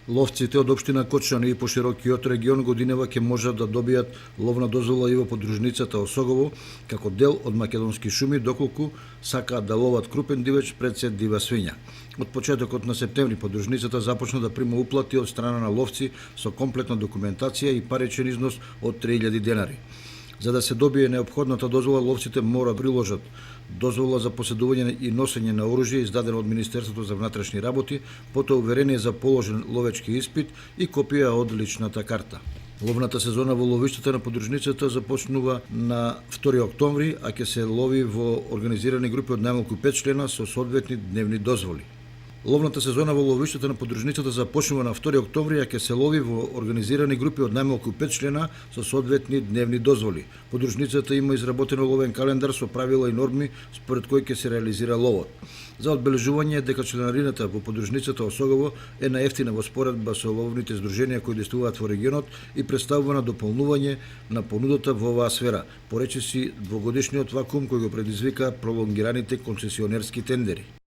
Ловците од општина Кочани и поширокиот регион годинева ќе можат да добијат ловна дозвола и во подружницата Осогово како дел од македонски шуми, доколку сакаат да ловат крупен дивеч пред се дива свиња. Од почетокот на септември подружницата започна да прима уплати од страна на ловци со комплетна документација и паричен износ од 3000 денари. За да се добие неопходната дозвола, ловците мора приложат дозвола за поседување и носење на оружје издадено од Министерството за внатрешни работи, потоа уверение за положен ловечки испит и копија од личната карта. Ловната сезона во ловиштата на подружницата започнува на 2 октомври, а ќе се лови во организирани групи од најмалку 5 члена со соодветни дневни дозволи. Ловната сезона во ловиштата на подружницата започнува на 2 октомври, а ќе се лови во организирани групи од најмалку 5 члена со соодветни дневни дозволи. Подружницата има изработено ловен календар со правила и норми според кои ќе се реализира ловот. За одбележување дека членарината во подружницата Осогово е наевтина во споредба со ловните здруженија кои действуваат во регионот и представува на дополнување на понудата во оваа сфера, поречиси двогодишниот вакуум кој го предизвика пролонгираните концесионерски тендери.